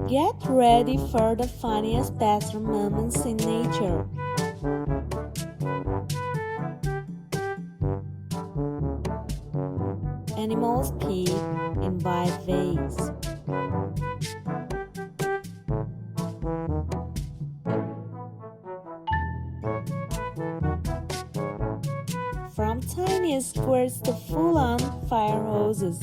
Get ready for the funniest bathroom moments in nature. Animals pee in wide ways. From tiny squirts to full-on fire hoses.